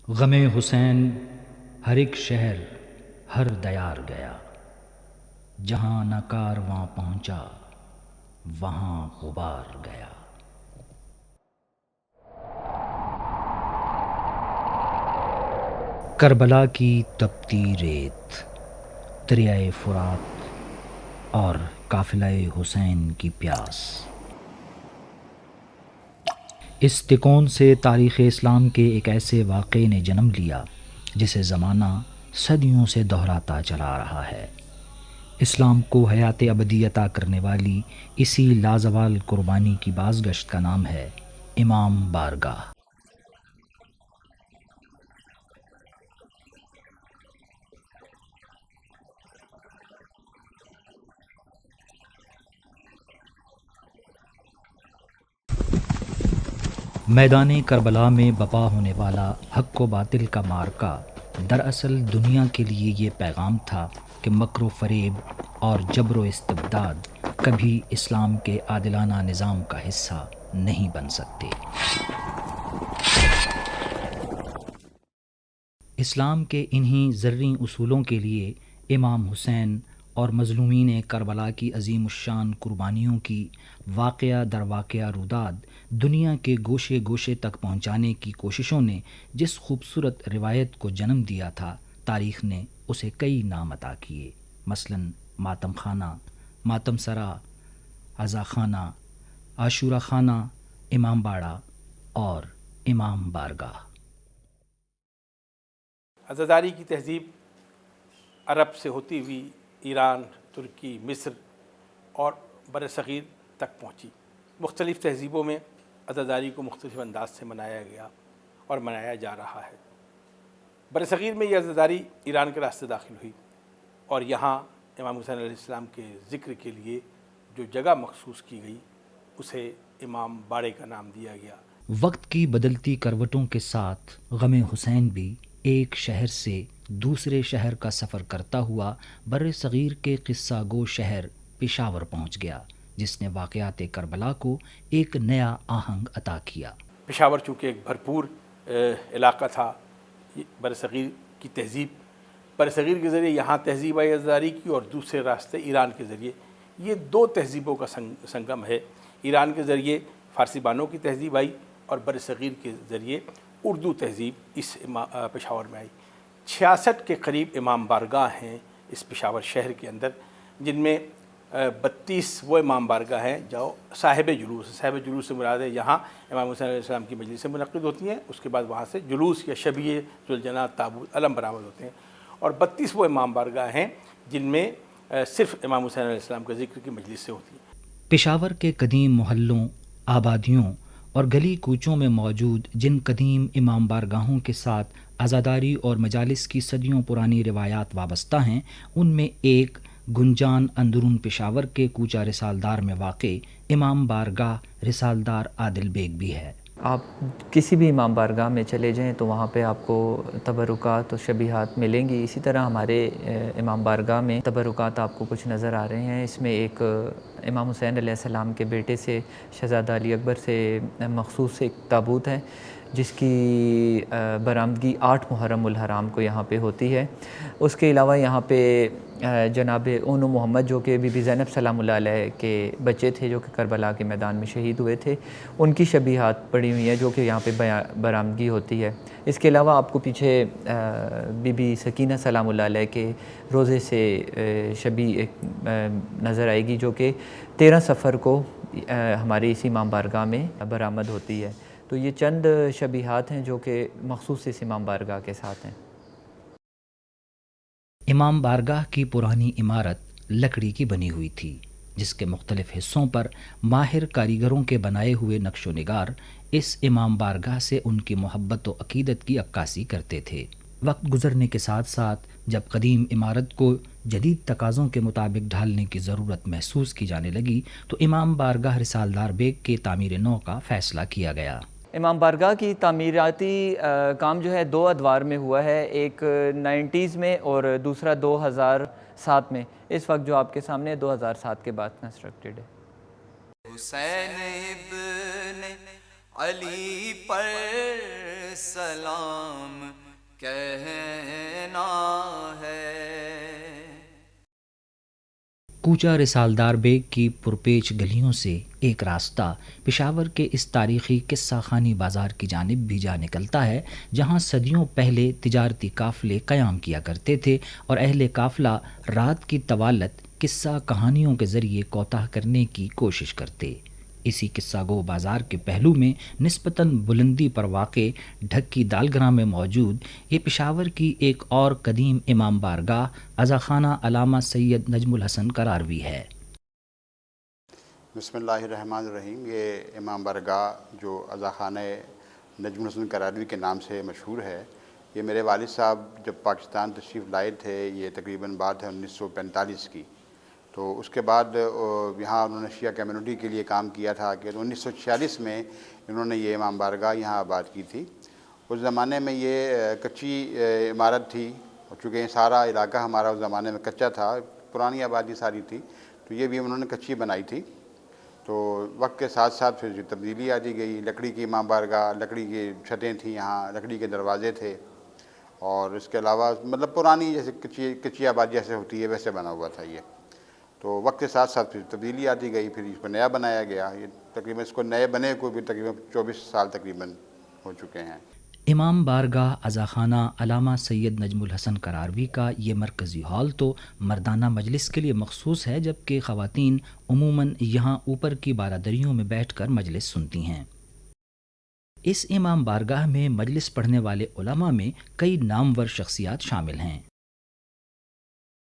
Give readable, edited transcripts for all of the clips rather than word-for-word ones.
غم حسین ہر ایک شہر ہر دیار گیا، جہاں نہ کارواں پہنچا وہاں غبار گیا۔ کربلا کی تپتی ریت، دریائے فرات اور قافلہ حسین کی پیاس، اس تکون سے تاریخ اسلام کے ایک ایسے واقعے نے جنم لیا جسے زمانہ صدیوں سے دہراتا چلا رہا ہے۔ اسلام کو حیات ابدی عطا کرنے والی اسی لازوال قربانی کی بازگشت کا نام ہے امام بارگاہ۔ میدان کربلا میں بپا ہونے والا حق و باطل کا معرکہ دراصل دنیا کے لیے یہ پیغام تھا کہ مکر و فریب اور جبر و استبداد کبھی اسلام کے عادلانہ نظام کا حصہ نہیں بن سکتے۔ اسلام کے انہی زرعی اصولوں کے لیے امام حسین اور مظلومین کربلا کی عظیم الشان قربانیوں کی واقعہ در واقعہ روداد دنیا کے گوشے گوشے تک پہنچانے کی کوششوں نے جس خوبصورت روایت کو جنم دیا تھا، تاریخ نے اسے کئی نام عطا کیے، مثلاً ماتم خانہ، ماتم سرا، عزا خانہ، عاشورہ خانہ، امام باڑہ اور امام بارگاہ۔ عزاداری کی تہذیب عرب سے ہوتی ہوئی ایران، ترکی، مصر اور بر صغیر تک پہنچی۔ مختلف تہذیبوں میں عزاداری کو مختلف انداز سے منایا گیا اور منایا جا رہا ہے۔ بر صغیر میں یہ عزاداری ایران کے راستے داخل ہوئی اور یہاں امام حسین علیہ السلام کے ذکر کے لیے جو جگہ مخصوص کی گئی اسے امام باڑے کا نام دیا گیا۔ وقت کی بدلتی کروٹوں کے ساتھ غم حسین بھی ایک شہر سے دوسرے شہر کا سفر کرتا ہوا بر صغیر کے قصہ گو شہر پشاور پہنچ گیا، جس نے واقعات کربلا کو ایک نیا آہنگ عطا کیا۔ پشاور چونکہ ایک بھرپور علاقہ تھا، بر صغیر کی تہذیب، بر صغیر کے ذریعے یہاں تہذیب آئی عزاداری کی اور دوسرے راستے ایران کے ذریعے، یہ دو تہذیبوں کا سنگم ہے۔ ایران کے ذریعے فارسی بانوں کی تہذیب آئی اور بر صغیر کے ذریعے اردو تہذیب اس پشاور میں آئی۔ 66 کے قریب امام بارگاہ ہیں اس پشاور شہر کے اندر، جن میں 32 وہ امام بارگاہ ہیں جو صاحب جلوس سے مراد ہے یہاں امام حسین علیہ السلام کی مجلسیں منعقد ہوتی ہیں، اس کے بعد وہاں سے جلوس یا شبیہ ذوالجناح تابوت علم برآمد ہوتے ہیں، اور 32 وہ امام بارگاہ ہیں جن میں صرف امام حسین علیہ السلام کا ذکر کی مجلسیں ہوتی ہیں۔ پشاور کے قدیم محلوں، آبادیوں اور گلی کوچوں میں موجود جن قدیم امام بارگاہوں کے ساتھ عزاداری اور مجالس کی صدیوں پرانی روایات وابستہ ہیں، ان میں ایک گنجان اندرون پشاور کے کوچہ رسالدار میں واقع امام بارگاہ رسالدار عادل بیگ بھی ہے۔ آپ کسی بھی امام بارگاہ میں چلے جائیں تو وہاں پہ آپ کو تبرکات و شبیہات ملیں گی۔ اسی طرح ہمارے امام بارگاہ میں تبرکات آپ کو کچھ نظر آ رہے ہیں۔ اس میں ایک امام حسین علیہ السلام کے بیٹے سے شہزادہ علی اکبر سے مخصوص ایک تابوت ہے جس کی برآمدگی 8 محرم الحرام کو یہاں پہ ہوتی ہے۔ اس کے علاوہ یہاں پہ جناب اون محمد جو کہ بی بی زینب سلام اللہ علیہ کے بچے تھے، جو کہ کربلا کے میدان میں شہید ہوئے تھے، ان کی شبیہات پڑی ہوئی ہیں جو کہ یہاں پہ برآمدگی ہوتی ہے۔ اس کے علاوہ آپ کو پیچھے بی بی سکینہ سلام اللہ علیہ کے روزے سے شبیہ نظر آئے گی، جو کہ 13 صفر کو ہمارے اسی امام بارگاہ میں برآمد ہوتی ہے۔ تو یہ چند شبیہات ہیں جو کہ مخصوص اس امام بارگاہ کے ساتھ ہیں۔ امام بارگاہ کی پرانی عمارت لکڑی کی بنی ہوئی تھی، جس کے مختلف حصوں پر ماہر کاریگروں کے بنائے ہوئے نقش و نگار اس امام بارگاہ سے ان کی محبت و عقیدت کی عکاسی کرتے تھے۔ وقت گزرنے کے ساتھ ساتھ جب قدیم عمارت کو جدید تقاضوں کے مطابق ڈھالنے کی ضرورت محسوس کی جانے لگی تو امام بارگاہ رسالدار بیگ کے تعمیر نو کا فیصلہ کیا گیا۔ امام بارگاہ کی تعمیراتی کام جو ہے 2 ادوار میں ہوا ہے، ایک 90s میں اور دوسرا 2007 میں۔ اس وقت جو آپ کے سامنے 2007 کے بعد کنسٹرکٹڈ ہے۔ حسین ابن علی پر سلام کہنا ہے۔ کوچہ رسالدار بیگ کی پرپیچ گلیوں سے ایک راستہ پشاور کے اس تاریخی قصہ خانی بازار کی جانب بھی جا نکلتا ہے، جہاں صدیوں پہلے تجارتی قافلے قیام کیا کرتے تھے اور اہل قافلہ رات کی طوالت قصہ کہانیوں کے ذریعے کوتاہ کرنے کی کوشش کرتے۔ اسی قصہ گو بازار کے پہلو میں نسبتاً بلندی پر واقع ڈھکی دالگراں میں موجود یہ پشاور کی ایک اور قدیم امام بارگاہ عزاخانہ علامہ سید نجم الحسن کراروی ہے۔ بسم اللہ الرحمن الرحیم۔ یہ امام بارگاہ جو عزاخانہ نجم الحسن کراروی کے نام سے مشہور ہے، یہ میرے والد صاحب جب پاکستان تشریف لائے تھے، یہ تقریباً بات ہے 1945 کی، تو اس کے بعد یہاں انہوں نے شیعہ کمیونٹی کے لیے کام کیا تھا کہ 1946 میں انہوں نے یہ امام بارگاہ یہاں آباد کی تھی۔ اس زمانے میں یہ کچی عمارت تھی، اور چونکہ یہ سارا علاقہ ہمارا اس زمانے میں کچا تھا، پرانی آبادی ساری تھی، تو یہ بھی انہوں نے کچی بنائی تھی۔ تو وقت کے ساتھ ساتھ پھر جو تبدیلی آتی گئی، لکڑی کی امام بارگاہ، لکڑی کی چھتیں تھیں، یہاں لکڑی کے دروازے تھے، اور اس کے علاوہ مطلب پرانی جیسے کچی آبادی جیسے ہوتی ہے ویسے بنا ہوا تھا یہ۔ تو وقت کے ساتھ ساتھ پھر تبدیلی آتی گئی، پھر اس کو نیا بنایا گیا۔ یہ تقریباً اس کو نئے بنے کو بھی تقریباً 24 سال تقریباً ہو چکے ہیں۔ امام بارگاہ عزاخانہ علامہ سید نجم الحسن کراروی کا یہ مرکزی ہال تو مردانہ مجلس کے لیے مخصوص ہے، جبکہ خواتین عموماً یہاں اوپر کی بالادریوں میں بیٹھ کر مجلس سنتی ہیں۔ اس امام بارگاہ میں مجلس پڑھنے والے علماء میں کئی نامور شخصیات شامل ہیں۔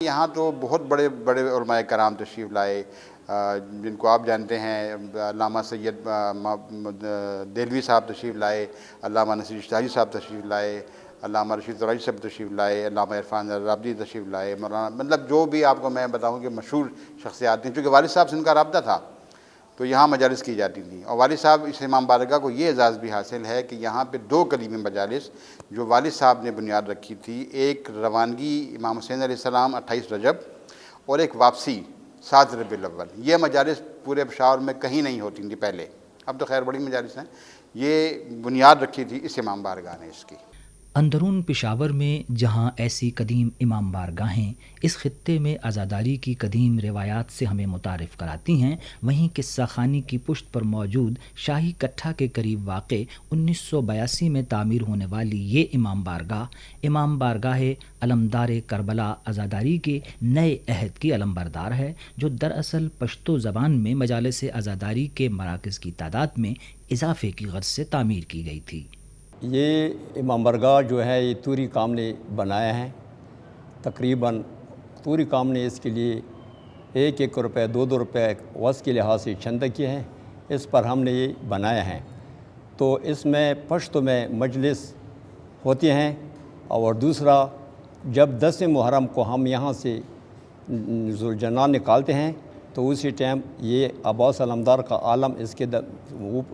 یہاں تو بہت بڑے بڑے علماء کرام تشریف لائے، جن کو آپ جانتے ہیں۔ علامہ سید دہلوی صاحب تشریف لائے، علامہ نصیر اشتہاری صاحب تشریف لائے، علامہ رشید ترائی صاحب تشریف لائے، علامہ عرفان رابدی تشریف لائے، مولانا مطلب جو بھی آپ کو میں بتاؤں کہ مشہور شخصیات ہیں، چونکہ والد صاحب سے ان کا رابطہ تھا تو یہاں مجالس کی جاتی تھیں۔ اور والد صاحب اس امام بارگاہ کو یہ اعزاز بھی حاصل ہے کہ یہاں پہ 2 قدیم مجالس جو والد صاحب نے بنیاد رکھی تھی، ایک روانگی امام حسین علیہ السلام 28 رجب اور ایک واپسی 7 ربیع الاول، یہ مجالس پورے پشاور میں کہیں نہیں ہوتی تھیں پہلے، اب تو خیر بڑی مجالس ہیں۔ یہ بنیاد رکھی تھی اس امام بارگاہ نے اس کی۔ اندرون پشاور میں جہاں ایسی قدیم امام بارگاہیں اس خطے میں عزاداری کی قدیم روایات سے ہمیں متعارف کراتی ہیں، وہیں قصہ خانی کی پشت پر موجود شاہی کٹھہ کے قریب واقع 1982 میں تعمیر ہونے والی یہ امام بارگاہ علمدار کربلا عزاداری کے نئے عہد کی علمبردار ہے، جو دراصل پشتو زبان میں مجالس عزاداری کے مراکز کی تعداد میں اضافے کی غرض سے تعمیر کی گئی تھی۔ یہ امام بارگاہ جو ہے یہ توری قام نے بنایا ہے، تقریباً توری قام نے اس کے لیے 1 روپے 2 روپے وقت کے لحاظ سے چندہ کیے ہیں، اس پر ہم نے یہ بنایا ہے۔ تو اس میں پشتو میں مجلس ہوتی ہیں، اور دوسرا جب 10 محرم کو ہم یہاں سے ذوالجنان نکالتے ہیں تو اسی ٹائم یہ عباس علمدار کا عالم اس کے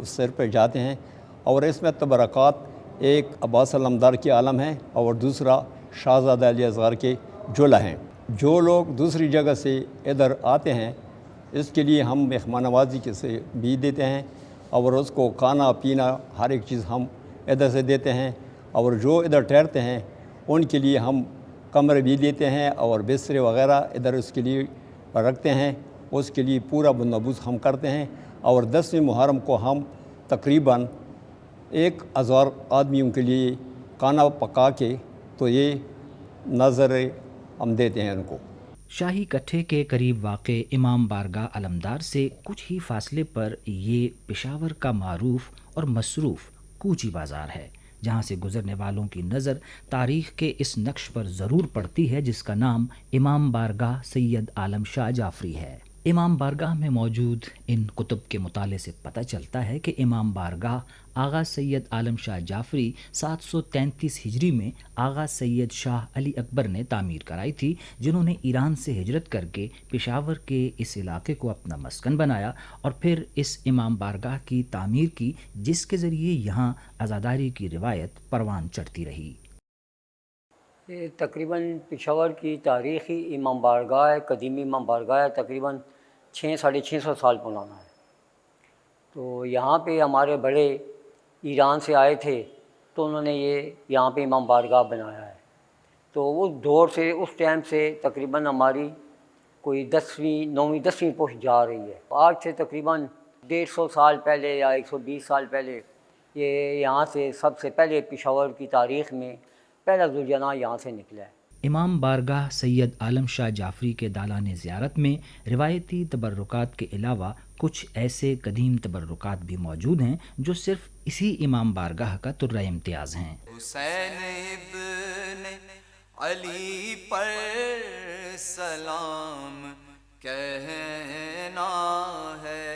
سر پہ جاتے ہیں، اور اس میں تبرکات ایک عباس علمدار کے عالم ہیں اور دوسرا شاہزادہ علی اصغر کے جولا ہیں۔ جو لوگ دوسری جگہ سے ادھر آتے ہیں اس کے لیے ہم مہمان نوازی کے سے بھی دیتے ہیں، اور اس کو کھانا پینا ہر ایک چیز ہم ادھر سے دیتے ہیں، اور جو ادھر ٹھہرتے ہیں ان کے لیے ہم کمرے بھی دیتے ہیں اور بسترے وغیرہ ادھر اس کے لیے رکھتے ہیں، اس کے لیے پورا بندوبست ہم کرتے ہیں۔ اور 10 محرم کو ہم تقریباً 1000 آدمیوں کے لیے کھانا پکا کے تو یہ نظر ہم دیتے ہیں ان کو۔ شاہی کٹھے کے قریب واقع امام بارگاہ علمدار سے کچھ ہی فاصلے پر یہ پشاور کا معروف اور مصروف کوچی بازار ہے، جہاں سے گزرنے والوں کی نظر تاریخ کے اس نقش پر ضرور پڑتی ہے جس کا نام امام بارگاہ سید عالم شاہ جعفری ہے۔ امام بارگاہ میں موجود ان کتب کے مطالعے سے پتہ چلتا ہے کہ امام بارگاہ آغا سید عالم شاہ جعفری 733 ہجری میں آغا سید شاہ علی اکبر نے تعمیر کرائی تھی، جنہوں نے ایران سے ہجرت کر کے پشاور کے اس علاقے کو اپنا مسکن بنایا اور پھر اس امام بارگاہ کی تعمیر کی، جس کے ذریعے یہاں عزاداری کی روایت پروان چڑھتی رہی۔ یہ تقریباً پشاور کی تاریخی امام بارگاہ ہے، قدیمی امام بارگاہ ہے، تقریباً 600-650 سال پرانا ہے۔ تو یہاں پہ ہمارے بڑے ایران سے آئے تھے تو انہوں نے یہ یہاں پہ امام بارگاہ بنایا ہے. تو اس دور سے اس ٹائم سے تقریباً ہماری کوئی 10ویں 9ویں 10ویں پشت جا رہی ہے. آج سے تقریباً 150 سال پہلے یا 120 سال پہلے یہ یہاں سے سب سے پہلے پشاور کی تاریخ میں پہلا ذوالجناح یہاں سے نکلا ہے. امام بارگاہ سید عالم شاہ جعفری کے دالان زیارت میں روایتی تبرکات کے علاوہ کچھ ایسے قدیم تبرکات بھی موجود ہیں جو صرف اسی امام بارگاہ کا طرۂ امتیاز ہیں. حسین ابن علی پر سلام کہنا ہے.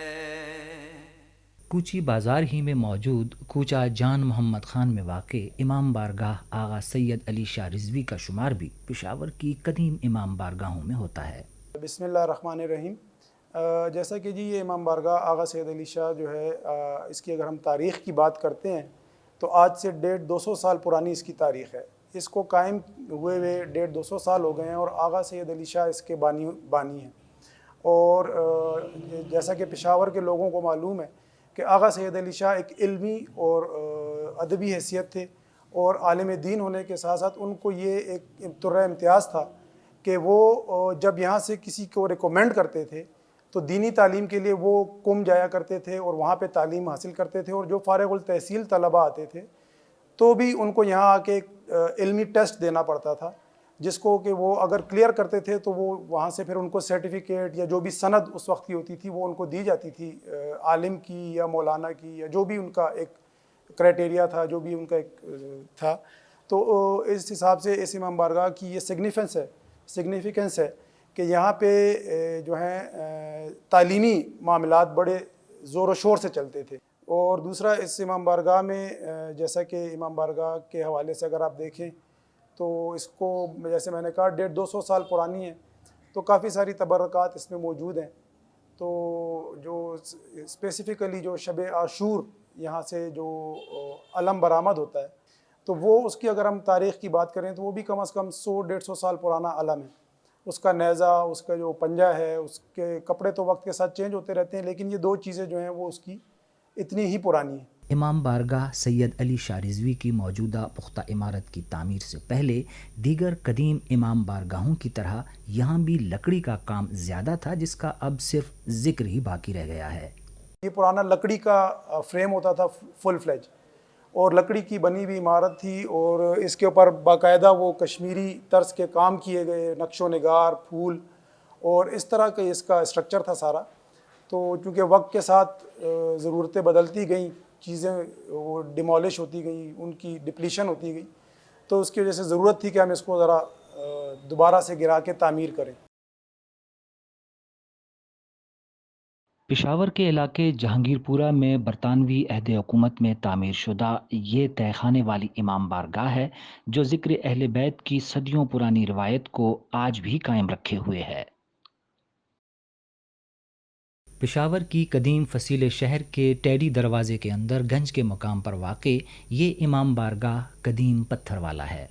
کوچی بازار ہی میں موجود کوچہ جان محمد خان میں واقع امام بارگاہ آغا سید علی شاہ رضوی کا شمار بھی پشاور کی قدیم امام بارگاہوں میں ہوتا ہے. بسم اللہ الرحمن الرحیم. جیسا کہ جی یہ امام بارگاہ آغا سید علی شاہ جو ہے اس کی اگر ہم تاریخ کی بات کرتے ہیں تو آج سے 150-200 سال پرانی اس کی تاریخ ہے. اس کو قائم ہوئے 150-200 سال ہو گئے ہیں اور آغا سید علی شاہ اس کے بانی ہیں. اور جیسا کہ پشاور کے لوگوں کو معلوم ہے کہ آغا سید علی شاہ ایک علمی اور ادبی حیثیت تھے اور عالم دین ہونے کے ساتھ ساتھ ان کو یہ ایک طرۂ امتیاز تھا کہ وہ جب یہاں سے کسی کو ریکومینڈ کرتے تھے تو دینی تعلیم کے لیے وہ قم جایا کرتے تھے اور وہاں پہ تعلیم حاصل کرتے تھے. اور جو فارغ التحصیل طلباء آتے تھے تو بھی ان کو یہاں آ کے علمی ٹیسٹ دینا پڑتا تھا جس کو کہ وہ اگر کلیئر کرتے تھے تو وہ وہاں سے پھر ان کو سرٹیفکیٹ یا جو بھی سند اس وقت کی ہوتی تھی وہ ان کو دی جاتی تھی عالم کی یا مولانا کی یا جو بھی ان کا ایک کرائٹیریا تھا, جو بھی ان کا ایک تھا. تو اس حساب سے اس امام بارگاہ کی یہ سگنیفیکنس ہے کہ یہاں پہ جو ہیں تعلیمی معاملات بڑے زور و شور سے چلتے تھے. اور دوسرا اس امام بارگاہ میں جیسا کہ امام بارگاہ کے حوالے سے اگر آپ دیکھیں تو اس کو جیسے میں نے کہا 150-200 سال پرانی ہے تو کافی ساری تبرکات اس میں موجود ہیں. تو جو اسپیسیفکلی جو شب عاشور یہاں سے جو علم برآمد ہوتا ہے تو وہ اس کی اگر ہم تاریخ کی بات کریں تو وہ بھی کم از کم 100-150 سال پرانا علم ہے. اس کا نیزہ, اس کا جو پنجہ ہے, اس کے کپڑے تو وقت کے ساتھ چینج ہوتے رہتے ہیں لیکن یہ دو چیزیں جو ہیں وہ اس کی اتنی ہی پرانی ہیں. امام بارگاہ سید علی شاہ رضوی کی موجودہ پختہ عمارت کی تعمیر سے پہلے دیگر قدیم امام بارگاہوں کی طرح یہاں بھی لکڑی کا کام زیادہ تھا جس کا اب صرف ذکر ہی باقی رہ گیا ہے. یہ پرانا لکڑی کا فریم ہوتا تھا فل فلیج اور لکڑی کی بنی ہوئی عمارت تھی اور اس کے اوپر باقاعدہ وہ کشمیری طرز کے کام کیے گئے, نقش و نگار, پھول اور اس طرح کا اس کا اسٹرکچر تھا سارا. تو چونکہ وقت کے ساتھ ضرورتیں بدلتی گئیں, چیزیں وہ ڈیمالش ہوتی گئیں, ان کی ڈپلیشن ہوتی گئی تو اس کی وجہ سے ضرورت تھی کہ ہم اس کو ذرا دوبارہ سے گرا کے تعمیر کریں. پشاور کے علاقے جہانگیر پورہ میں برطانوی عہد حکومت میں تعمیر شدہ یہ تہہ خانے والی امام بارگاہ ہے جو ذکر اہل بیت کی صدیوں پرانی روایت کو آج بھی قائم رکھے ہوئے ہے. پشاور کی قدیم فصیل شہر کے ٹیڈی دروازے کے اندر گنج کے مقام پر واقع یہ امام بارگاہ قدیم پتھر والا ہے.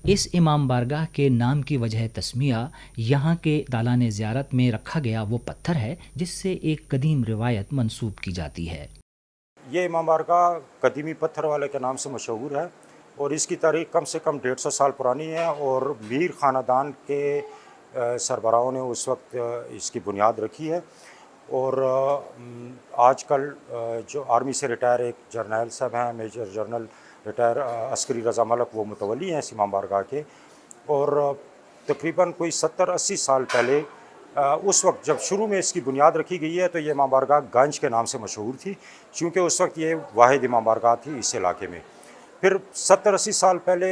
اس امام بارگاہ کے نام کی وجہ تسمیہ یہاں کے دالان زیارت میں رکھا گیا وہ پتھر ہے جس سے ایک قدیم روایت منسوب کی جاتی ہے. یہ امام بارگاہ قدیمی پتھر والے کے نام سے مشہور ہے اور اس کی تاریخ کم سے کم 150 سال پرانی ہے اور میر خاندان کے سربراہوں نے اس وقت اس کی بنیاد رکھی ہے. اور آج کل جو آرمی سے ریٹائر ایک جرنیل صاحب ہیں, میجر جنرل ریٹائر عسکری رضا ملک, وہ متولی ہیں اس امام بارگاہ کے. اور تقریباً کوئی 70-80 سال پہلے اس وقت جب شروع میں اس کی بنیاد رکھی گئی ہے تو یہ امام بارگاہ گنج کے نام سے مشہور تھی چونکہ اس وقت یہ واحد امام بارگاہ تھی اس علاقے میں. پھر 70-80 سال پہلے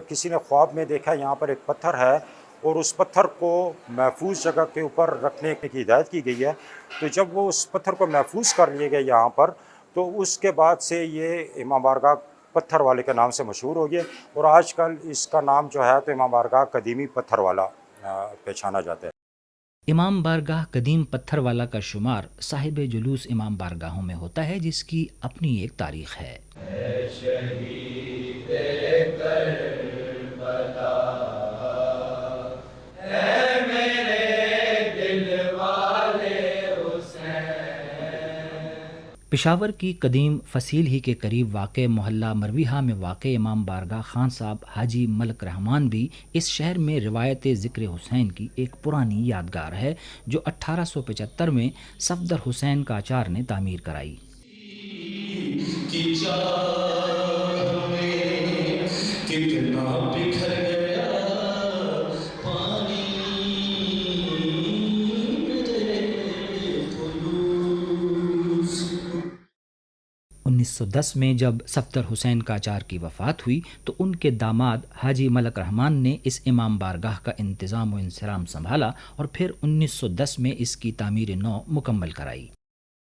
کسی نے خواب میں دیکھا یہاں پر ایک پتھر ہے اور اس پتھر کو محفوظ جگہ کے اوپر رکھنے کی ہدایت کی گئی ہے. تو جب وہ اس پتھر کو محفوظ کر لیے گئے یہاں پر تو اس کے بعد سے یہ امام بارگاہ پتھر والے کے نام سے مشہور ہو گیا اور آج کل اس کا نام جو ہے تو امام بارگاہ قدیمی پتھر والا پہچانا جاتا ہے. امام بارگاہ قدیم پتھر والا کا شمار صاحب جلوس امام بارگاہوں میں ہوتا ہے جس کی اپنی ایک تاریخ ہے. پشاور کی قدیم فصیل ہی کے قریب واقع محلہ مرویہا میں واقع امام بارگاہ خان صاحب حاجی ملک رحمان بھی اس شہر میں روایت ذکر حسین کی ایک پرانی یادگار ہے جو 1875 میں صفدر حسین کاچار نے تعمیر کرائی۔ کتنا بکھر گیا پانی 1910 میں جب صفدر حسین کاچار کی وفات ہوئی تو ان کے داماد حاجی ملک رحمان نے اس امام بارگاہ کا انتظام و انصرام سنبھالا اور پھر 1910 میں اس کی تعمیر نو مکمل کرائی۔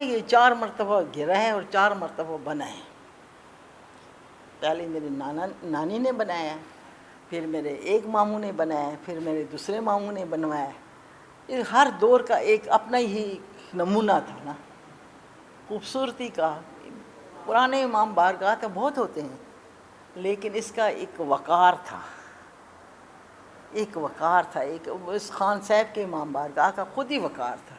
یہ 4 مرتبہ گرا ہے اور 4 مرتبہ بنا ہے۔ پہلے میرے نانی نے بنایا، پھر میرے ایک ماموں نے بنایا، پھر میرے دوسرے ماموں نے بنوایا۔ یہ ہر دور کا ایک اپنا ہی نمونہ تھا نا، خوبصورتی کا۔ پرانے امام بارگاہ تو بہت ہوتے ہیں، لیکن اس کا ایک وقار تھا، ایک اس خان صاحب کے امام بارگاہ کا خود ہی وقار تھا۔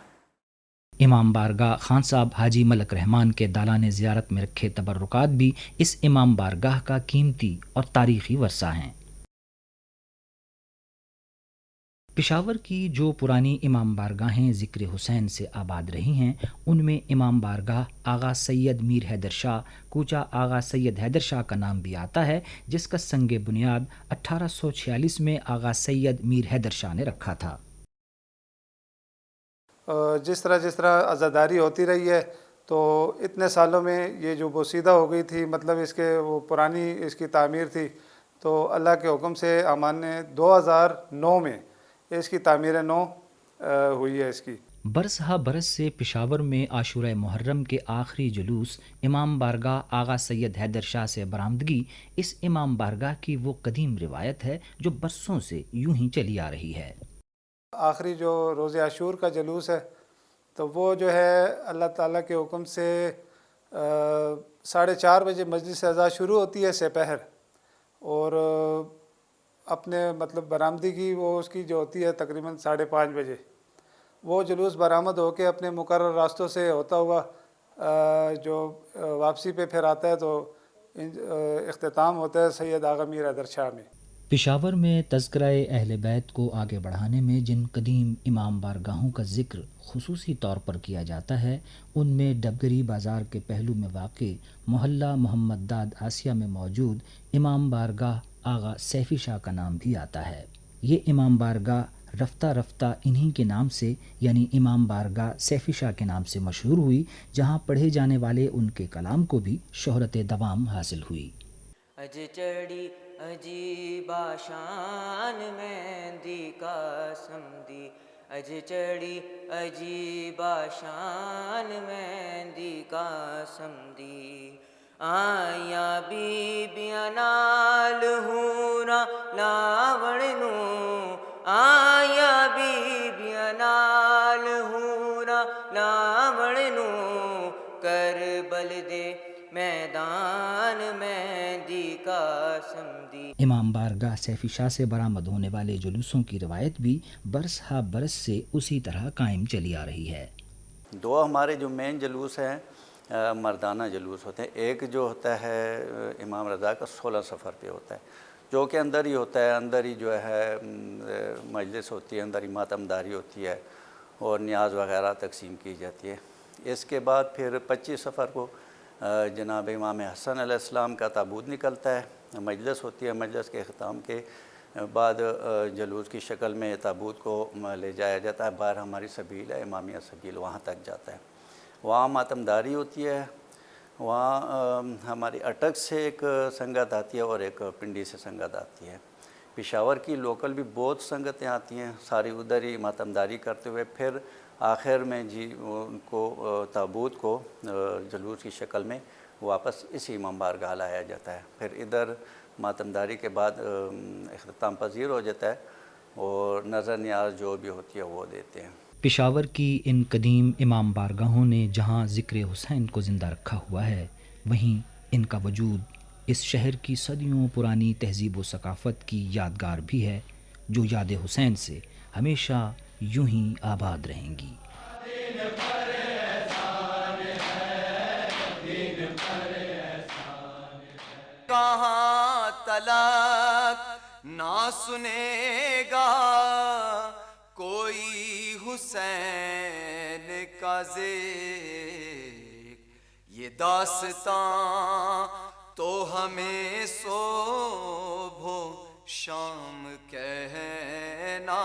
امام بارگاہ خان صاحب حاجی ملک رحمان کے دالان زیارت میں رکھے تبرکات بھی اس امام بارگاہ کا قیمتی اور تاریخی ورثہ ہیں۔ پشاور کی جو پرانی امام بارگاہیں ذکر حسین سے آباد رہی ہیں ان میں امام بارگاہ آغا سید میر حیدر شاہ کوچہ آغا سید حیدر شاہ کا نام بھی آتا ہے، جس کا سنگ بنیاد 1846 میں آغا سید میر حیدر شاہ نے رکھا تھا۔ جس طرح عزاداری ہوتی رہی ہے تو اتنے سالوں میں یہ جو بوسیدہ ہو گئی تھی، مطلب اس کے وہ پرانی اس کی تعمیر تھی، تو اللہ کے حکم سے امان نے 2009 میں اس کی تعمیر نو ہوئی ہے اس کی۔ برس ہا برس سے پشاور میں عاشورہ محرم کے آخری جلوس امام بارگاہ آغا سید حیدر شاہ سے برآمدگی اس امام بارگاہ کی وہ قدیم روایت ہے جو برسوں سے یوں ہی چلی آ رہی ہے۔ آخری جو روز عاشور کا جلوس ہے تو وہ جو ہے اللہ تعالیٰ کے حکم سے 4:30 بجے مجلس اعزاء شروع ہوتی ہے سپہر، اور اپنے مطلب برآمدگی وہ اس کی جو ہوتی ہے تقریباً 5:30 بجے۔ وہ جلوس برآمد ہو کے اپنے مقرر راستوں سے ہوتا ہوا جو واپسی پہ پھر آتا ہے تو اختتام ہوتا ہے سید آغا میر حیدر شاہ میں۔ پشاور میں تذکرہ اہل بیت کو آگے بڑھانے میں جن قدیم امام بارگاہوں کا ذکر خصوصی طور پر کیا جاتا ہے ان میں ڈبگری بازار کے پہلو میں واقع محلہ محمد داد آسیہ میں موجود امام بارگاہ آغا سیفی شاہ کا نام بھی آتا ہے۔ یہ امام بارگاہ رفتہ رفتہ انہی کے نام سے یعنی امام بارگاہ سیفی شاہ کے نام سے مشہور ہوئی، جہاں پڑھے جانے والے ان کے کلام کو بھی شہرت دوام حاصل ہوئی۔ اج چڑی عجیب شان مہندی کا سمدی، اج چڑی عجیب شان مہندی کا سمدی، آیا بیبیاں نال ہورا لاوڑ نو، آیا بیبیاں نال ہورا لاوڑ نو، کربل دے میدان مہندی کا سمدی۔ امام بارگاہ سیفی شاہ سے برآمد ہونے والے جلوسوں کی روایت بھی برس ہا برس سے اسی طرح قائم چلی آ رہی ہے۔ 2 ہمارے جو مین جلوس ہیں مردانہ جلوس ہوتے ہیں۔ ایک جو ہوتا ہے امام رضا کا 16 صفر پہ ہوتا ہے، جو کہ اندر ہی ہوتا ہے، اندر ہی جو ہے مجلس ہوتی ہے، اندر ہی ماتم داری ہوتی ہے اور نیاز وغیرہ تقسیم کی جاتی ہے۔ اس کے بعد پھر 25 صفر کو جناب امام حسن علیہ السلام کا تابوت نکلتا ہے، مجلس ہوتی ہے، مجلس کے اختتام کے بعد جلوس کی شکل میں تابوت کو لے جایا جاتا ہے، باہر ہماری سبیل ہے امامیہ سبیل، وہاں تک جاتا ہے، وہاں ماتم داری ہوتی ہے، وہاں ہماری اٹک سے ایک سنگت آتی ہے اور ایک پنڈی سے سنگت آتی ہے۔ پشاور کی لوکل بھی بہت سنگتیں آتی ہیں، ساری ادھر ہی ماتم داری کرتے ہوئے پھر آخر میں ان کو تابوت کو جلوس کی شکل میں واپس اسی امام بارگاہ لایا جاتا ہے، پھر ادھر ماتم داری کے بعد اختتام پذیر ہو جاتا ہے اور نظر نیاز جو بھی ہوتی ہے وہ دیتے ہیں۔ پشاور کی ان قدیم امام بارگاہوں نے جہاں ذکر حسین کو زندہ رکھا ہوا ہے، وہیں ان کا وجود اس شہر کی صدیوں پرانی تہذیب و ثقافت کی یادگار بھی ہے جو یاد حسین سے ہمیشہ یوں ہی آباد رہیں گی۔ کہاں تلک نہ سنے گا کوئی حسین کا ذکر، یہ داستان تو ہمیں صبح و شام کہنا